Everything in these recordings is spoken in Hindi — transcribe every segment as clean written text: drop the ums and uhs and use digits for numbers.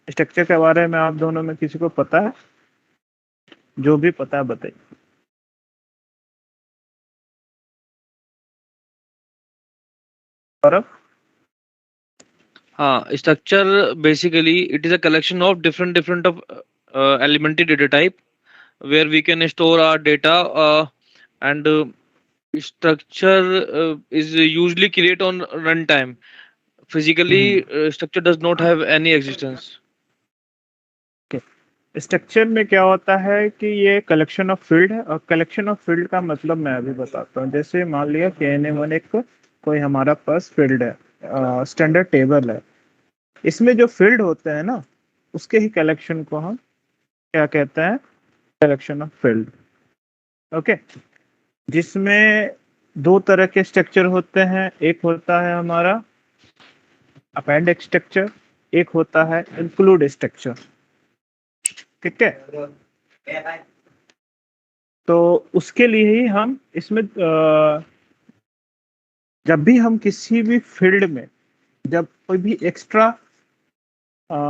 स्ट्रक्चर के बारे में आप दोनों में किसी को पता है? जो भी पता है बताइए। और हाँ, structure basically it is a collection of different of elementary data type where we can store our data, and structure is usually created on runtime. Physically, structure does not have any existence. Structure में क्या होता है कि ये कलेक्शन ऑफ फील्ड है, और कलेक्शन ऑफ फील्ड का मतलब मैं अभी बताता हूँ। जैसे मान लिया कि NA1 एक कोई हमारा पास फील्ड है, स्टैंडर्ड टेबल है। इसमें जो फील्ड होते हैं ना, उसके ही कलेक्शन को हम क्या कहते हैं? Collection of field. ओके। जिसमें दो तरह के स्ट्रक्चर होते हैं, एक होता है हमारा अपेंड स्ट्रक्चर, एक होता है इंक्लूड स्ट्रक्चर। ठीक है। तो उसके लिए ही हम इसमें जब भी हम किसी भी फील्ड में जब कोई भी एक्स्ट्रा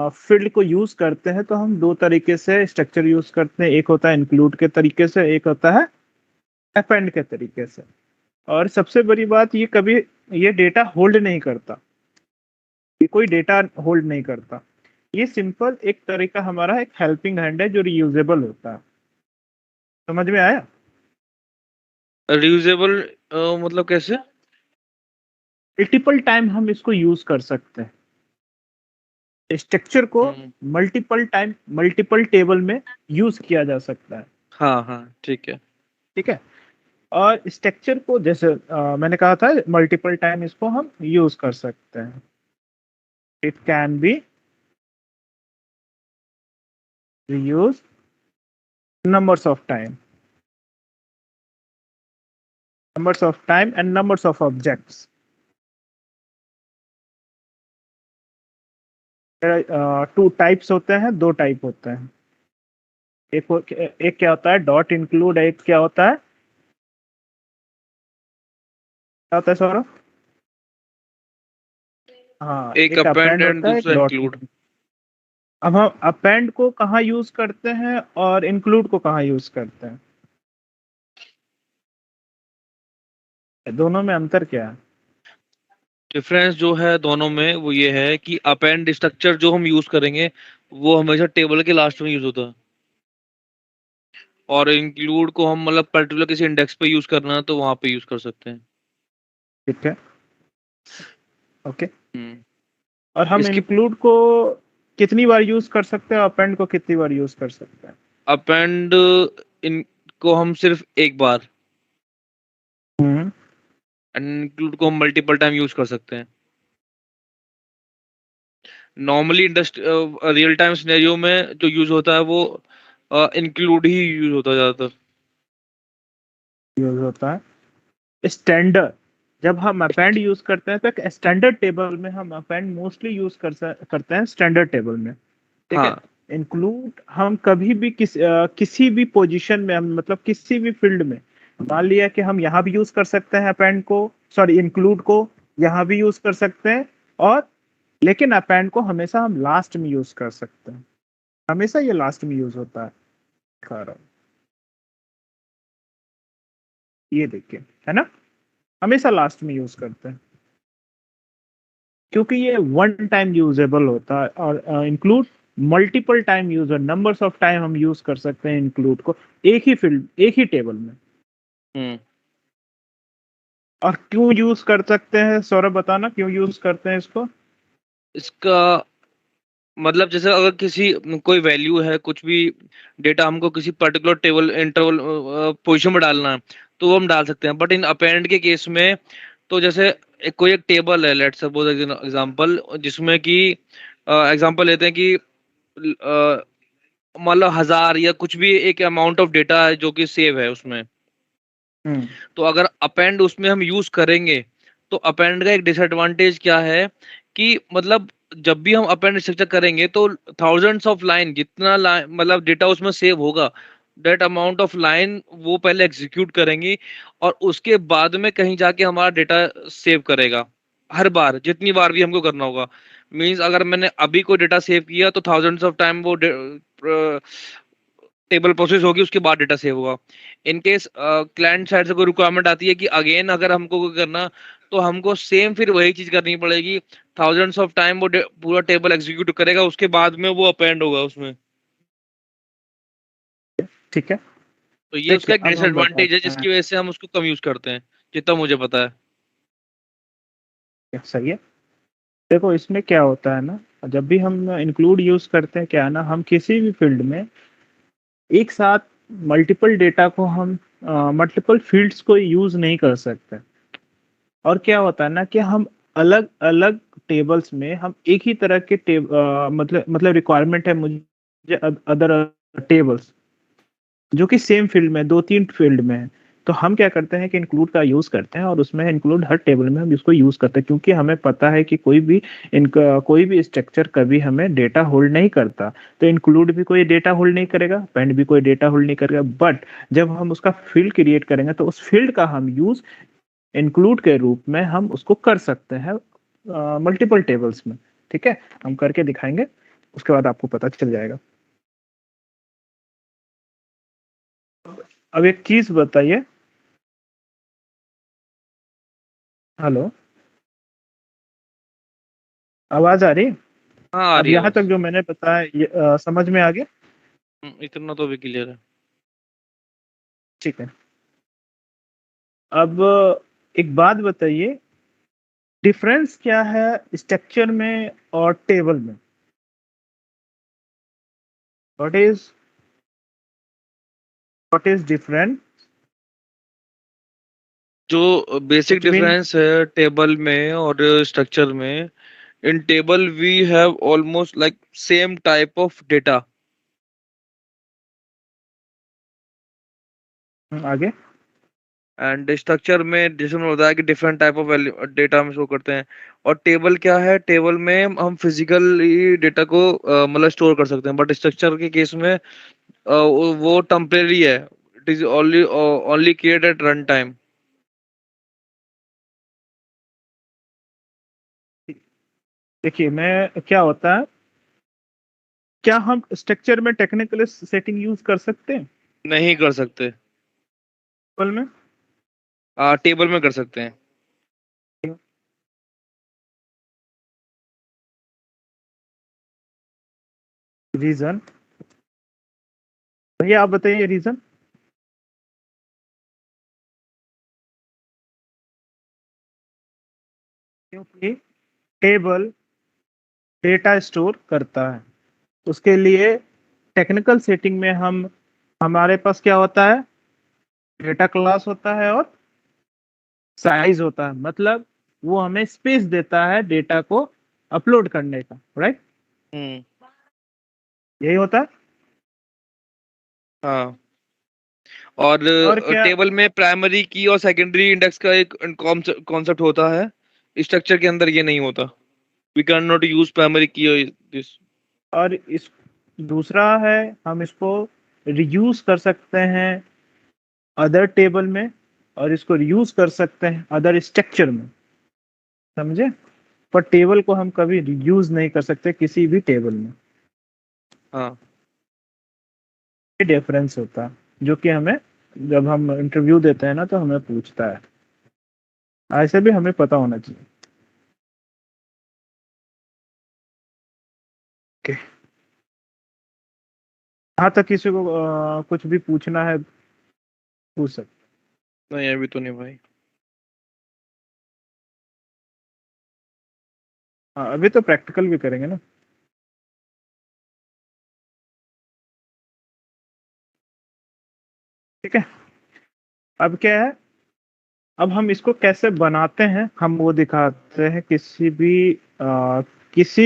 फील्ड को यूज करते हैं, तो हम दो तरीके से स्ट्रक्चर यूज करते हैं। एक होता है इंक्लूड के तरीके से, एक होता है अपेंड के तरीके से। और सबसे बड़ी बात, ये कभी ये डेटा होल्ड नहीं करता, ये कोई डेटा होल्ड नहीं करता। ये सिंपल एक तरीका हमारा एक हेल्पिंग हैंड है जो रियूजेबल होता है। समझ में आया? Reusable मतलब कैसे? मल्टीपल टाइम हम इसको यूज कर सकते हैं। स्ट्रक्चर को हम्म, मल्टीपल टाइम मल्टीपल टेबल में यूज किया जा सकता है। हाँ हाँ, ठीक है। ठीक है। और स्ट्रक्चर को जैसे मैंने कहा था, मल्टीपल टाइम इसको हम यूज कर सकते हैं। It can be reuse numbers of time and numbers of objects। Two types होते हैं, दो टाइप होते हैं। एक क्या होता है डॉट इंक्लूड, एक क्या होता है सौरभ? हाँ, एक एक अपेंड अपेंड एंड होता है, एक दूसरा डॉट। इंक्लूड। अब हम अपेंड को कहाँ यूज करते हैं और इंक्लूड को कहाँ यूज करते हैं? दोनों में अंतर क्या है? डिफरेंस जो है दोनों में वो ये है कि अपेंड स्ट्रक्चर जो हम यूज करेंगे वो हमेशा टेबल के लास्ट में यूज होता है, और इंक्लूड को हम मतलब पर्टिकुलर किसी इंडेक्स पे यूज करना है तो वहां पे यूज कर सकते हैं। ठीक है। ओके। हम्म। और हम इसकी इंक्लूड को कितनी बार यूज कर सकते हैं, अपेंड को कितनी बार यूज कर सकते हैं? अपेंड इनको हम सिर्फ एक बार, हम्म। एंड इंक्लूड को हम मल्टीपल टाइम यूज कर सकते हैं। नॉर्मली रियल टाइम सिनेरियो में जो यूज होता है वो इंक्लूड ही यूज होता है ज्यादातर। यूज होता है स्टैंडर्ड। जब हम अपेंड यूज करते हैं तो स्टैंडर्ड टेबल में हम अपेंड मोस्टली यूज करते हैं स्टैंडर्ड टेबल में। ठीक है। हाँ, इंक्लूड हम कभी भी किसी भी पोजीशन में, हम मतलब किसी भी फील्ड में, मान लिया कि हम यहाँ भी यूज कर सकते हैं अपेंड को, सॉरी इंक्लूड को यहाँ भी यूज कर सकते हैं। और लेकिन अपेंड को हमेशा हम लास्ट में यूज कर सकते हैं। हमेशा ये लास्ट में यूज होता है। खैर, ये देखिए, है ना, हमेशा लास्ट में यूज करते हैं क्योंकि ये वन टाइम यूजेबल होता है। और include multiple time use, numbers of time हम यूज कर सकते हैं इंक्लूड को, एक ही फील्ड, एक ही टेबल में। हम्म। और क्यों यूज कर सकते हैं सौरभ, बताना क्यों यूज करते हैं इसको? इसका मतलब जैसे अगर किसी कोई वैल्यू है, कुछ भी डेटा हमको किसी पर्टिकुलर टेबल इंटरवल पोजीशन में डालना है तो वो हम डाल सकते हैं, बट इन अपेंड के केस में तो जैसे कोई एक टेबल है, लेट्स सपोज एग्जांपल, जिसमें कि एग्जांपल लेते हैं कि मतलब 1000 या कुछ भी एक अमाउंट ऑफ डेटा है जो कि सेव है उसमें। हम्म। तो अगर अपेंड उसमें हम यूज करेंगे तो अपेंड का एक डिसएडवांटेज क्या है कि मतलब जब भी हम अपेंड स्ट्रक्चर करेंगे तो थाउजेंड्स ऑफ लाइन, जितना मतलब डेटा उसमें सेव होगा, दैट अमाउंट ऑफ लाइन वो पहले एग्जीक्यूट करेंगी और उसके बाद में कहीं जाके हमारा डेटा सेव करेगा। हर बार जितनी बार भी हमको करना होगा। मींस अगर मैंने अभी कोई डेटा सेव किया तो थाउजेंड्स ऑफ टाइम वो टेबल प्रोसेस होगी, उसके बाद डेटा सेव होगा। इन केस क्लाइंट साइड से कोई रिक्वायरमेंट आती है कि अगेन अगर हमको कोई करना, तो हमको सेम फिर वही चीज करनी पड़ेगी। थाउजेंड्स ऑफ टाइम वो पूरा टेबल एग्जीक्यूट करेगा, उसके बाद में वो अपेंड होगा उसमें। ठीक है। तो ये उसका देखिए एक अब हम डिसएडवांटेज है बताते हैं। जिसकी वजह से हम उसको कम यूज करते हैं, जितना मुझे पता है। सही है। देखो इसमें क्या होता है ना, जब भी हम इंक्लूड यूज करते हैं, क्या है ना, हम किसी भी फील्ड में एक साथ मल्टीपल डेटा को हम मल्टीपल फील्ड्स को यूज नहीं कर सकते। और क्या होता है ना कि हम अलग अलग टेबल्स में हम एक ही तरह के मतलब रिक्वायरमेंट है मुझे अदर टेबल्स जो कि सेम फील्ड में, दो तीन फील्ड में है। तो हम क्या करते हैं कि इंक्लूड का यूज करते हैं, और उसमें इंक्लूड हर टेबल में हम इसको यूज करते हैं, क्योंकि हमें पता है कि कोई भी स्ट्रक्चर कभी हमें डेटा होल्ड नहीं करता। तो इंक्लूड भी कोई डेटा होल्ड नहीं करेगा, पेंड भी कोई डेटा होल्ड नहीं करेगा, बट जब हम उसका फील्ड क्रिएट करेंगे तो उस फील्ड का हम यूज इंक्लूड के रूप में हम उसको कर सकते हैं मल्टीपल टेबल्स में। ठीक है, हम करके दिखाएंगे, उसके बाद आपको पता चल जाएगा। अब एक चीज बताइए। हेलो, आवाज आ रही है? हाँ, आ अब रही है यहाँ तक आवाज। जो मैंने बताया समझ में आ गया? इतना तो भी क्लियर है। ठीक है। अब एक बात बताइए, डिफरेंस क्या है स्ट्रक्चर में और टेबल में? What is what is different जो बेसिक बिटवीन? डिफरेंस है टेबल में और स्ट्रक्चर में, in table we have almost like same type of data. आगे। एंड स्ट्रक्चर में जैसे मैंने बताया कि डिफरेंट टाइप ऑफ डेटा हम शो करते हैं। और टेबल क्या है, टेबल में हम फिजिकली डेटा को मतलब स्टोर कर सकते हैं, बट स्ट्रक्चर के केस में वो टेम्परेरी है। It is only only created at run time. देखिए मैं क्या होता है, क्या हम स्ट्रक्चर में टेक्निकल सेटिंग यूज कर सकते हैं नहीं कर सकते। टेबल में? टेबल में कर सकते हैं। रीजन? भैया आप बताइए रीजन। क्योंकि टेबल डेटा स्टोर करता है, उसके लिए टेक्निकल सेटिंग में हम हमारे पास क्या होता है, डेटा क्लास होता है और साइज होता है, मतलब वो हमें स्पेस देता है डेटा को अपलोड करने का, राइट? हम्म। यही होता है। हाँ। और और क्या? टेबल में प्राइमरी की और सेकेंडरी इंडेक्स का एक कॉन्सेप्ट होता है। स्ट्रक्चर के अंदर ये नहीं होता। We can not use primary key this. और इस दूसरा है, हम इसको रियूज कर सकते हैं अदर टेबल में, और इसको रियूज कर सकते हैं अदर स्ट्रक्चर में, समझे? पर टेबल को हम कभी रियूज नहीं कर सकते किसी भी टेबल में। हाँ। ये डिफरेंस होता है जो कि हमें जब हम इंटरव्यू देते हैं ना तो हमें पूछता है, ऐसे भी हमें पता होना चाहिए। Okay. यहाँ तक किसी को कुछ भी पूछना है पूछ सकते। नहीं, अभी तो नहीं भाई। हाँ, अभी तो प्रैक्टिकल भी करेंगे ना। ठीक है। अब क्या है, अब हम इसको कैसे बनाते हैं हम वो दिखाते हैं, किसी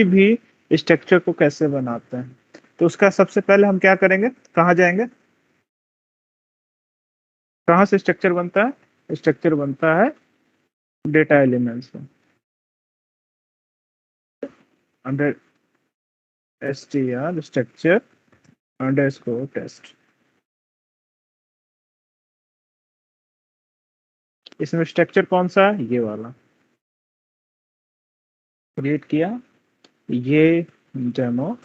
भी स्ट्रक्चर को कैसे बनाते हैं। तो उसका सबसे पहले हम क्या करेंगे, कहाँ जाएंगे, कहाँ से स्ट्रक्चर बनता है? स्ट्रक्चर बनता है डेटा एलिमेंट्स में, under str structure underscore test. इसमें स्ट्रक्चर कौन सा है, ये वाला। क्रिएट किया ये डेमो,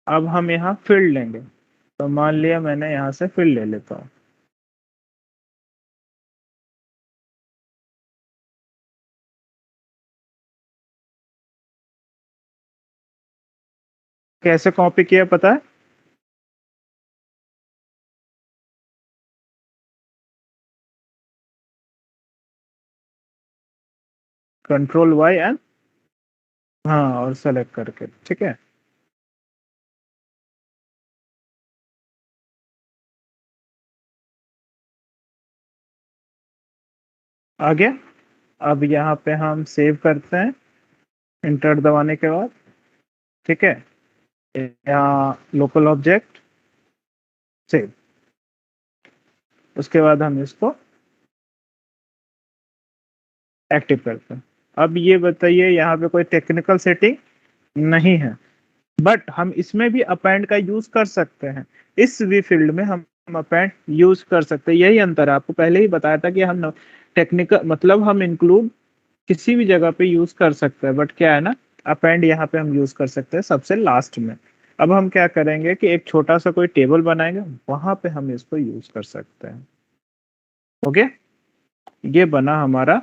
अब हम यहाँ फील्ड लेंगे, तो मान लिया मैंने यहाँ से फील्ड ले लेता हूँ। कैसे कॉपी किया पता है? कंट्रोल वाई एंड, हाँ, और सेलेक्ट करके, ठीक है। आ गया। अब यहाँ पे हम सेव करते हैं, इंटर दबाने के बाद, ठीक है। यहाँ लोकल ऑब्जेक्ट सेव, उसके बाद हम इसको एक्टिव करते हैं। अब ये बताइए, यहाँ पे कोई टेक्निकल सेटिंग नहीं है, बट हम इसमें भी अपेंड का यूज कर सकते हैं। इस वी फील्ड में हम अपेंड यूज कर सकते हैं। यही अंतर है, आपको पहले ही बताया था कि हम टेक्निकल मतलब हम इंक्लूड किसी भी जगह पे यूज कर सकते हैं, बट क्या है ना, अपेंड यहाँ पे हम यूज कर सकते हैं सबसे लास्ट में। अब हम क्या करेंगे कि एक छोटा सा कोई टेबल बनाएंगे, वहां पे हम इसको यूज कर सकते हैं। ओके, ये बना हमारा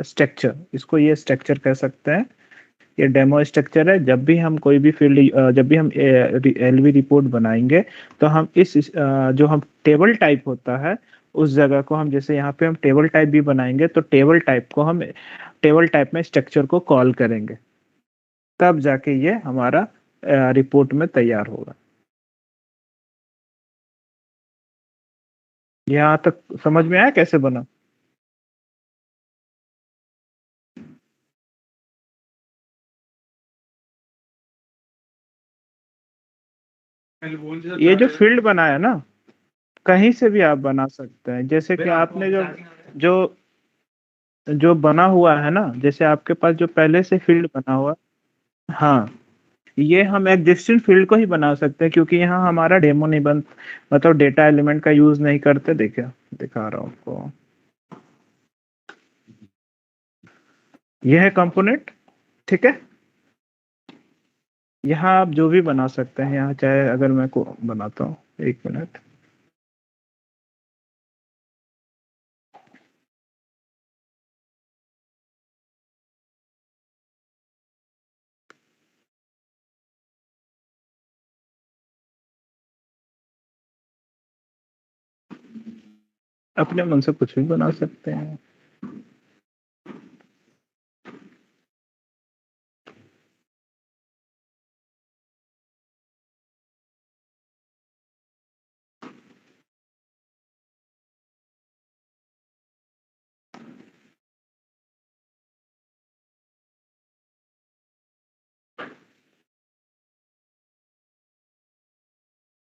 स्ट्रक्चर, इसको ये स्ट्रक्चर कह सकते हैं। ये डेमो स्ट्रक्चर है। जब भी हम कोई भी फील्ड, जब भी हम एलवी रिपोर्ट बनाएंगे, तो हम जो हम टेबल टाइप होता है उस जगह को हम, जैसे यहाँ पे हम टेबल टाइप भी बनाएंगे, तो टेबल टाइप को हम टेबल टाइप में स्ट्रक्चर को कॉल करेंगे, तब जाके ये हमारा रिपोर्ट में तैयार होगा। यहाँ तक समझ में आया कैसे बना? ये जो फील्ड बनाया ना, कहीं से भी आप बना सकते हैं। जैसे कि आपने जो जो जो बना हुआ है ना, जैसे आपके पास जो पहले से फील्ड बना हुआ, हाँ, ये हम एग्जिस्टिंग फील्ड को ही बना सकते हैं, क्योंकि यहाँ हमारा डेमो नहीं बन, मतलब डेटा एलिमेंट का यूज नहीं करते। देखिए, दिखा रहा हूँ आपको, ये है कंपोनेंट, ठीक है। यहाँ आप जो भी बना सकते हैं, यहाँ चाहे अगर मैं को बनाता हूँ, एक मिनट, अपने मन से कुछ भी बना सकते हैं।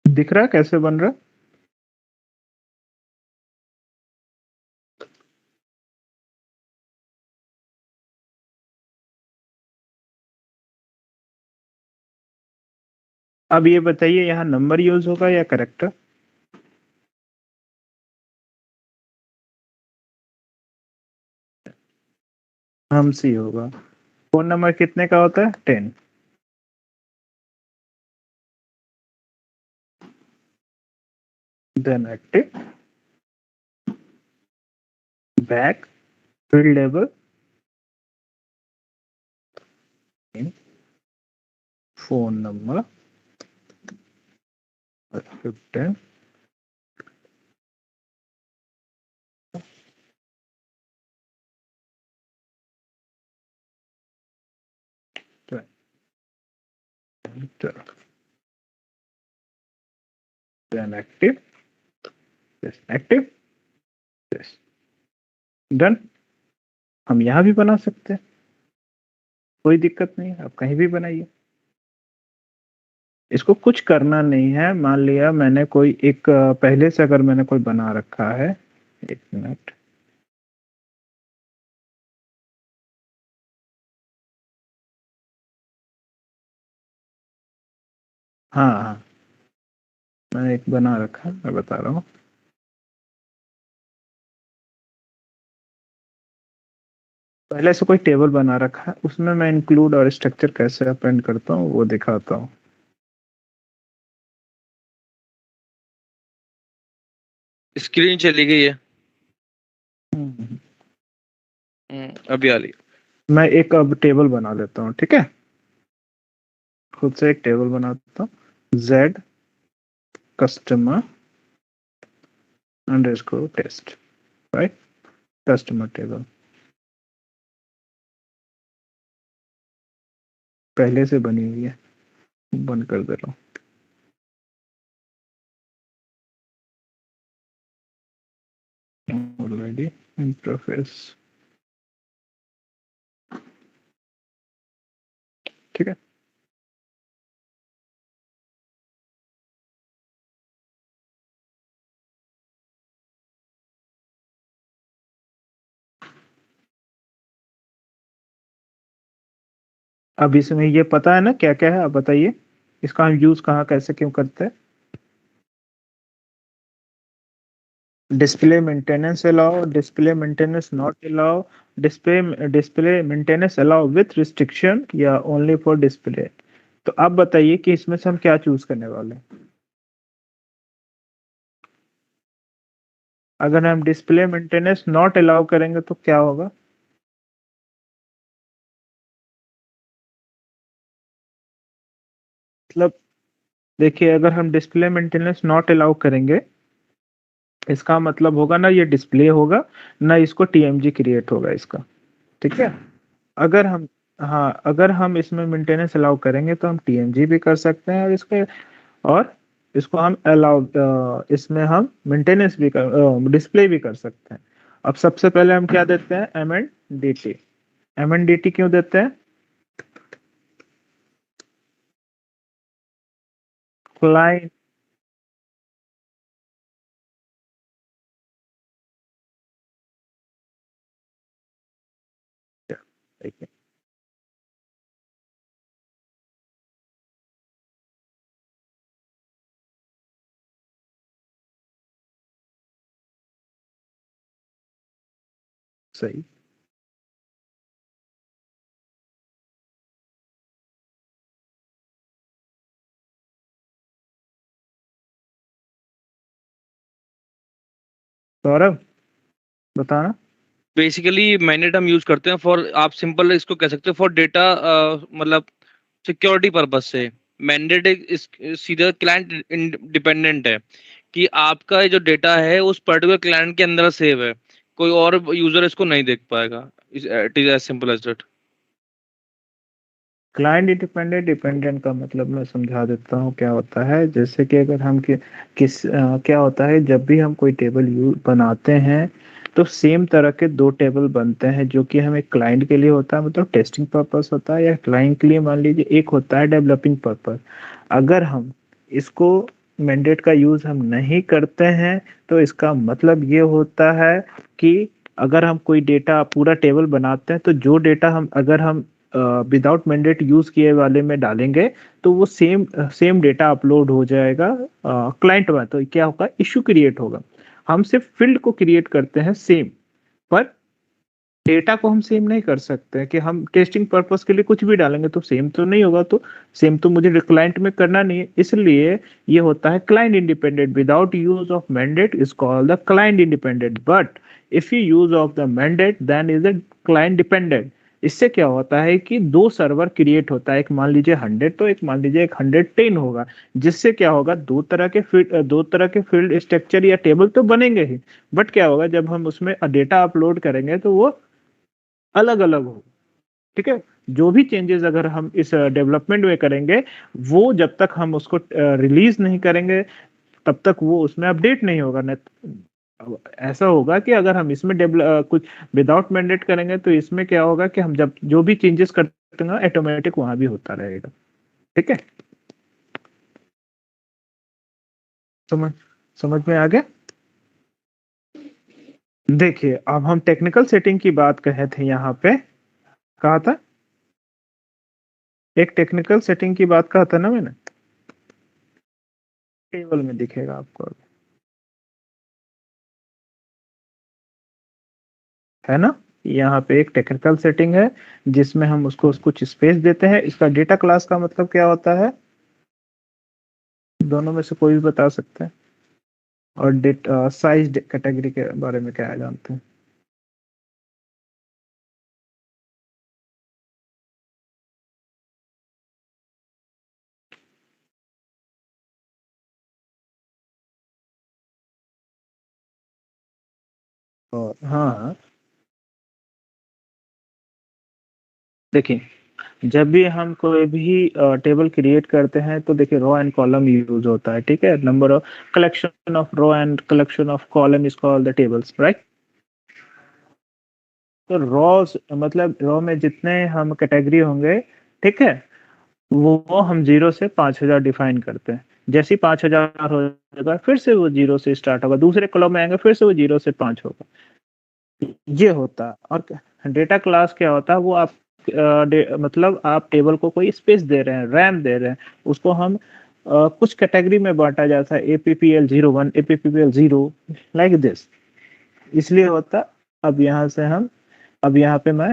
दिख रहा है कैसे बन रहा है? अब ये बताइए, यहाँ नंबर यूज होगा या करेक्टर? हम सी होगा। फोन नंबर कितने का होता है? 10। Then active, back, field level, phone number 15, then active, active, done. हम यहाँ भी बना सकते हैं, कोई दिक्कत नहीं है, आप कहीं भी बनाइए। इसको कुछ करना नहीं है। मान लिया मैंने कोई एक पहले से अगर मैंने कोई बना रखा है, एक मिनट, हाँ हाँ, मैंने एक बना रखा है, मैं बता रहा हूँ। पहले से कोई टेबल बना रखा है, उसमें मैं इंक्लूड और स्ट्रक्चर कैसे अपेंड करता हूँ वो दिखाता हूँ। स्क्रीन चली गई है। हम्म। अभी आ रही है। मैं एक अब टेबल बना लेता हूँ, ठीक है। खुद से एक टेबल बनाता हूँ, Z customer underscore test, right, customer table पहले से बनी हुई है, बंद कर दे रहा हूँ ऑलरेडी इंटरफेस, ठीक है। अब इसमें ये पता है ना क्या क्या है, आप बताइए इसका हम यूज कहाँ कैसे क्यों करते हैं। Display maintenance allow, display maintenance not allow, display maintenance allow with restriction या ओनली फॉर डिस्प्ले। तो आप बताइए कि इसमें से हम क्या चूज करने वाले हैं। अगर हम डिस्प्ले मेंटेनेंस नॉट अलाउ करेंगे तो क्या होगा। मतलब देखिए, अगर हम डिस्प्ले मेंटेनेंस नॉट अलाउ करेंगे, इसका मतलब होगा ना ये डिस्प्ले होगा, ना इसको टीएमजी क्रिएट होगा इसका, ठीक है। अगर हम, हाँ अगर हम इसमें मेंटेनेंस अलाउ करेंगे तो हम टीएमजी भी कर सकते हैं, और इसको हम अलाउ, इसमें हम मेंटेनेंस भी कर, डिस्प्ले भी कर सकते हैं। अब सबसे पहले हम क्या देते हैं, M N D T. M N D T क्यों देते हैं। क्लाइंट, सही। सौरभ बताना। बेसिकली मैनेट हम यूज करते हैं फॉर, आप सिंपल इसको कह सकते हो फॉर डेटा, मतलब सिक्योरिटी पर्पज से। मैंडेट इस सीधा क्लाइंट डिपेंडेंट है कि आपका ये जो डेटा है उस पर्टिकुलर क्लाइंट के अंदर सेव है, कोई और यूजर इसको नहीं देख पाएगा। It is as simple as that. Client independent, dependent का मतलब मैं समझा देता हूँ क्या होता है। जैसे कि अगर हम क्या होता है, जब भी हम कोई टेबल यूज बनाते हैं तो सेम तरह के दो टेबल बनते हैं, जो कि हमें क्लाइंट के लिए होता है, मतलब टेस्टिंग पर्पस होता है, या क्लाइंट के लिए मान लीजिए एक होता है डेवलपिंग पर्पस। अगर हम इसको मैंडेट का यूज हम नहीं करते हैं तो इसका मतलब ये होता है कि अगर हम कोई डेटा पूरा टेबल बनाते हैं तो जो डेटा हम, अगर हम विदाउट मैंडेट यूज किए वाले में डालेंगे तो वो सेम सेम डेटा अपलोड हो जाएगा क्लाइंट में, तो क्या होगा, इश्यू क्रिएट होगा। हम सिर्फ फील्ड को क्रिएट करते हैं सेम, पर डेटा को हम सेम नहीं कर सकते हैं कि हम टेस्टिंग पर्पस के लिए कुछ भी डालेंगे तो सेम तो नहीं होगा। तो सेम तो मुझे क्लाइंट में करना नहीं है, इसलिए ये होता है client independent. Without use of mandate is called the client independent, but if you use of the mandate then is the client dependent. इससे क्या होता है कि दो सर्वर क्रिएट होता है, एक मान लीजिए 100, तो एक मान लीजिए एक 110 होगा। जिससे क्या होगा, दो तरह के फील्ड स्ट्रक्चर या टेबल तो बनेंगे ही, बट क्या होगा जब हम उसमें डेटा अपलोड करेंगे तो वो अलग अलग हो, ठीक है। जो भी चेंजेस अगर हम इस डेवलपमेंट में करेंगे, वो जब तक हम उसको रिलीज नहीं करेंगे तब तक वो उसमें अपडेट नहीं होगा। न अब ऐसा होगा कि अगर हम इसमें कुछ विदाउट मैंडेट करेंगे तो इसमें क्या होगा कि हम जब जो भी चेंजेस करते हैं ऑटोमेटिक वहां भी होता रहेगा, ठीक है। समझ समझ में आ गया। देखिए, अब हम टेक्निकल सेटिंग की बात कहे थे यहाँ पे, कहा था एक टेक्निकल सेटिंग की बात कहा था ना मैंने, टेबल में दिखेगा आपको, है ना। यहाँ पे एक टेक्निकल सेटिंग है जिसमें हम उसको कुछ स्पेस देते हैं। इसका डेटा क्लास का मतलब क्या होता है, दोनों में से कोई भी बता सकते हैं। और डेट साइज कैटेगरी के बारे में क्या जानते हैं? और हाँ, देखिए जब भी हम कोई भी टेबल क्रिएट करते हैं तो देखिए रो एंड कॉलम यूज होता है, ठीक है। Number of collection of row and collection of column is called the tables, right. तो रो मतलब रो में जितने हम कैटेगरी होंगे, ठीक है, वो हम 0 से 5,000 डिफाइन करते हैं। जैसे ही 5,000 हो जाएगा फिर से वो 0 से स्टार्ट होगा, दूसरे कॉलम में आएंगे फिर से वो 0 से 5 होगा। ये होता है। और डेटा क्लास क्या होता है, वो आप मतलब आप टेबल को कोई स्पेस दे रहे हैं, रैम दे रहे हैं, उसको हम कुछ कैटेगरी में बांटा जाता है, APPL01, APPL0, लाइक दिस, इसलिए होता। अब यहाँ से हम, अब यहाँ पे मैं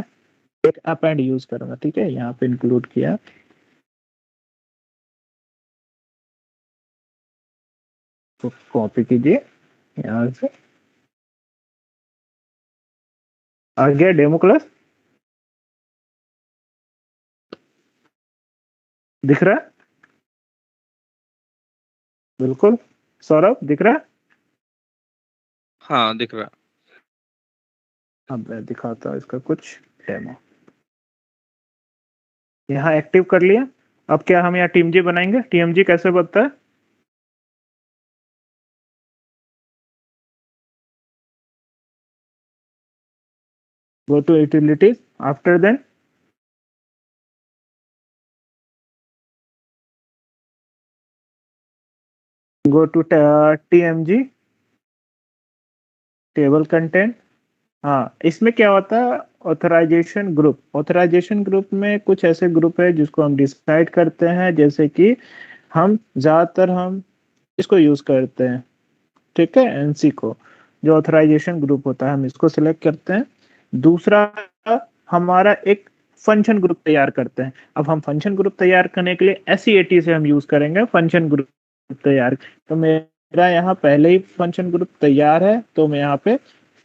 एक अपेंड यूज करूंगा, ठीक है, यहाँ पे इंक्लूड किया। तो कॉपी कीजिए यहाँ से, आ गया डेमो क्लास, दिख रहा है? बिल्कुल। सौरभ दिख रहा है? हाँ दिख रहा। अब मैं दिखाता हूँ इसका कुछ डेमो। यहाँ एक्टिव कर लिया। अब क्या हम यहाँ टीएमजी बनाएंगे? टीएमजी कैसे बनता है? Go to utilities, after then go to TMG table content. हाँ, इसमें क्या होता है, ऑथराइजेशन ग्रुप। ऑथराइजेशन ग्रुप में कुछ ऐसे ग्रुप है जिसको हम डिसाइड करते हैं, जैसे कि हम ज्यादातर हम इसको यूज करते हैं, ठीक है, एनसी को, जो ऑथराइजेशन ग्रुप होता है हम इसको सिलेक्ट करते हैं। दूसरा, हमारा एक फंक्शन ग्रुप तैयार करते हैं। अब हम फंक्शन ग्रुप तैयार करने के लिए SCAT से हम यूज करेंगे फंक्शन ग्रुप तैयार। तो मेरा यहाँ पहले ही फंक्शन ग्रुप तैयार है, तो मैं यहाँ पे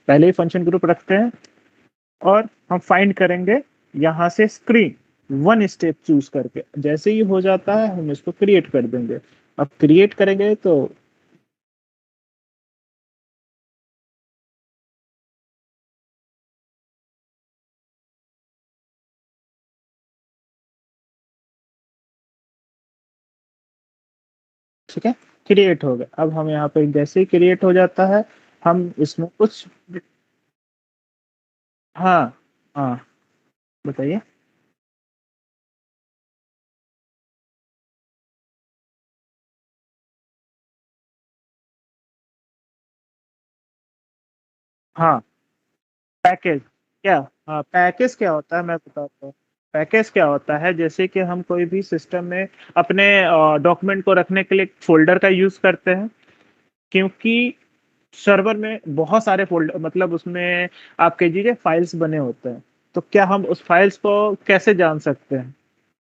पहले ही फंक्शन ग्रुप रखते हैं। और हम फाइंड करेंगे यहाँ से स्क्रीन, वन स्टेप चूज करके। जैसे ही हो जाता है हम इसको क्रिएट कर देंगे। अब क्रिएट करेंगे तो ठीक है, क्रिएट हो गया। अब हम यहाँ पे जैसे ही क्रिएट हो जाता है, हम इसमें कुछ, हाँ हाँ, बताइए। हाँ, पैकेज क्या, हाँ पैकेज क्या होता है मैं बताता हूँ। पैकेज क्या होता है, जैसे कि हम कोई भी सिस्टम में अपने डॉक्यूमेंट को रखने के लिए फोल्डर का यूज करते हैं, क्योंकि सर्वर में बहुत सारे फोल्डर, मतलब उसमें आप कह दीजिए फाइल्स बने होते हैं। तो क्या हम उस फाइल्स को कैसे जान सकते हैं?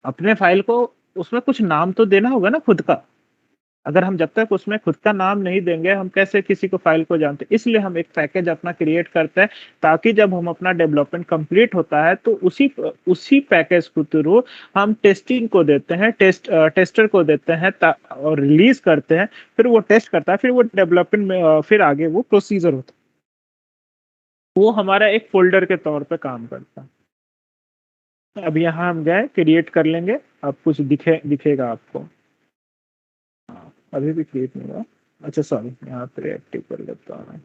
अपने फाइल को, उसमें कुछ नाम तो देना होगा ना खुद का। अगर हम जब तक उसमें खुद का नाम नहीं देंगे, हम कैसे किसी को फाइल को जानते? इसलिए हम एक पैकेज अपना क्रिएट करते हैं, ताकि जब हम अपना डेवलपमेंट कंप्लीट होता है तो उसी उसी पैकेज के थ्रू हम टेस्टिंग को देते हैं, टेस्टर को देते हैं, और रिलीज करते हैं। फिर वो टेस्ट करता है, फिर वो डेवलपमेंट में फिर आगे वो प्रोसीजर होता है। वो हमारा एक फोल्डर के तौर पे काम करता है। अब यहाँ हम गए क्रिएट कर लेंगे। अब कुछ दिखेगा आपको। हाँ, अभी भी क्रिएट नहीं हुआ। अच्छा सॉरी, यहाँ पे एक्टिव कर लेता हूँ मैं।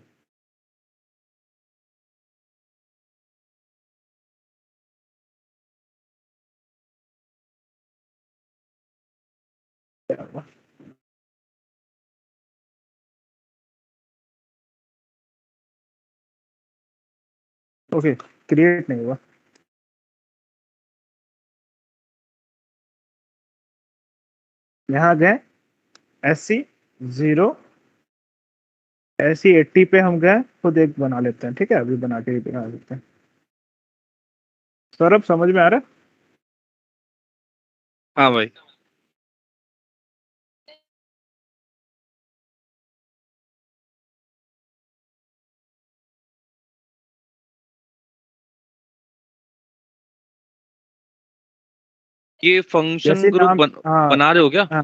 क्या हुआ? ओके, क्रिएट नहीं हुआ। यहाँ गए, SC0, SC80 पे हम गए, खुद एक बना लेते हैं, ठीक है, अभी बना के ही दिखा देते हैं। सौरभ समझ में आ रहा है? हाँ भाई। ये फंक्शन जैसे ही ग्रुप नाम, हाँ बना रहे हो क्या? हाँ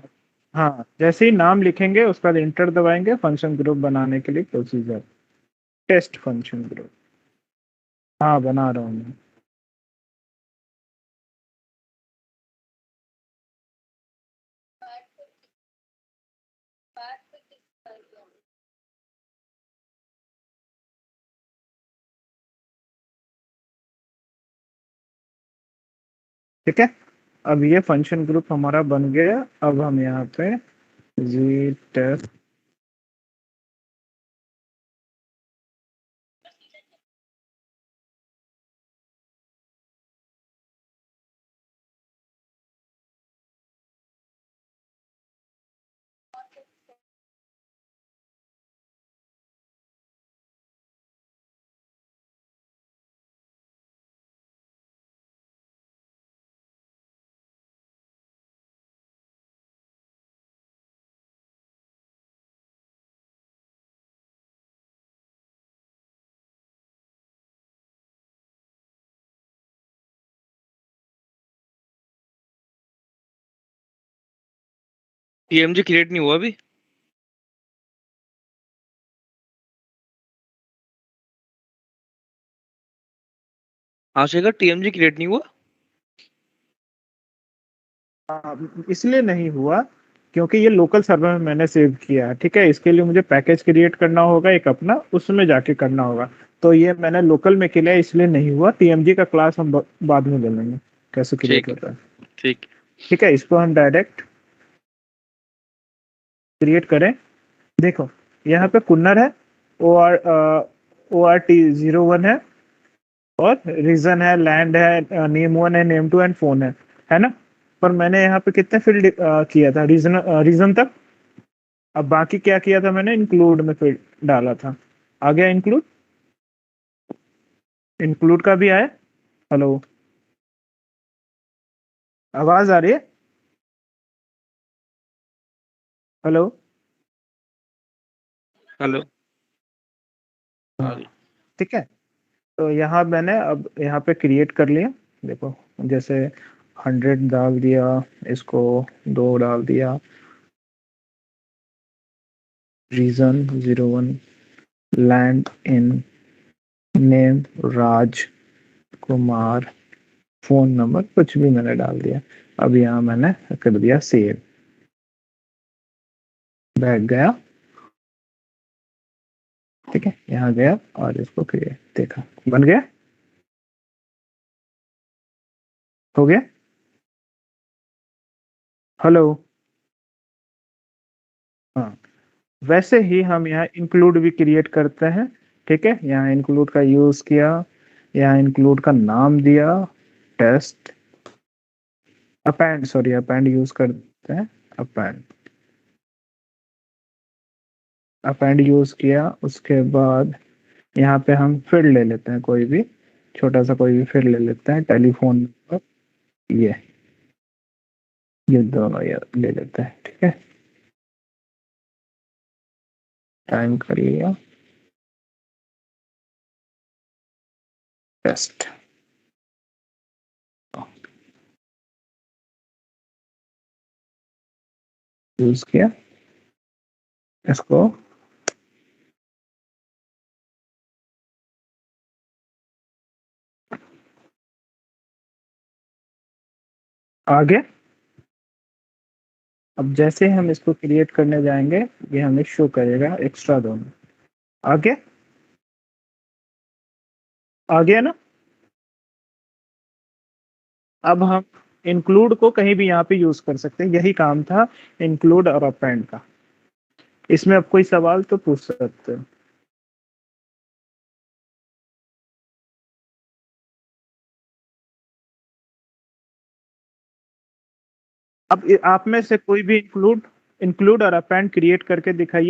हाँ, जैसे ही नाम लिखेंगे उसका इंटर दबाएंगे, फंक्शन ग्रुप बनाने के लिए प्रोसीजर, टेस्ट फंक्शन ग्रुप। हाँ बना रहा हूँ मैं। ठीक है, अब ये फंक्शन ग्रुप हमारा बन गया। अब हम यहाँ पे जी टेस्ट, टीएमजी क्रिएट नहीं हुआ अभी? हाँ शेखर, टीएमजी क्रिएट नहीं हुआ? इसलिए नहीं हुआ क्योंकि ये लोकल सर्वर में मैंने सेव किया है। ठीक है, इसके लिए मुझे पैकेज क्रिएट करना होगा एक अपना, उसमें जाके करना होगा। तो ये मैंने लोकल में किया है, इसलिए नहीं हुआ। टीएमजी का क्लास हम बाद में ले लेंगे कैसे क्रिएट ठीक होता है। है, ठीक। ठीक है, इसको हम डायरेक्ट क्रिएट करें। देखो यहाँ पे कुन्नर है, ORT01 है, और रीजन है, लैंड है, नेम 1 है, नेम 2 एंड फोन है ना। पर मैंने यहाँ पे कितने फील्ड किया था, रीजन रीजन तक। अब बाकी क्या किया था मैंने, इंक्लूड में फील्ड डाला था। आ गया इंक्लूड, इंक्लूड का भी आया। हेलो, आवाज आ रही है? हेलो। हेलो। हाँ ठीक है, तो यहाँ मैंने अब यहाँ पे क्रिएट कर लिया। देखो, जैसे 100 डाल दिया, इसको 2 डाल दिया, region 01, land in, name Raj Kumar, phone number कुछ भी मैंने डाल दिया। अब यहाँ मैंने कर दिया सेव, बैठ गया। ठीक है, यहाँ गया और इसको क्रिएट, देखा बन गया, हो गया। हेलो। हाँ, वैसे ही हम यहाँ इंक्लूड भी क्रिएट करते हैं। ठीक है, यहाँ इंक्लूड का यूज किया, यहाँ इंक्लूड का नाम दिया, test, append, sorry append use करते हैं, अपेंड, अपेंड यूज किया। उसके बाद यहाँ पे हम फील्ड ले लेते हैं, कोई भी छोटा सा कोई भी फील्ड ले लेते हैं, टेलीफोन नंबर, ये दोनों ये ले लेते हैं। ठीक है, टाइम कर लिया, टेस्ट, यूज किया इसको। आगे अब जैसे ही हम इसको क्रिएट करने जाएंगे, ये हमें शो करेगा एक्स्ट्रा दोनों। आगे आ गया ना। अब हम इंक्लूड को कहीं भी यहाँ पे यूज कर सकते हैं, यही काम था इंक्लूड और अपेंड का। इसमें अब कोई सवाल तो पूछ सकते हैं। अब आप में से कोई भी इंक्लूड इंक्लूड और अपेंड क्रिएट करके दिखाइए।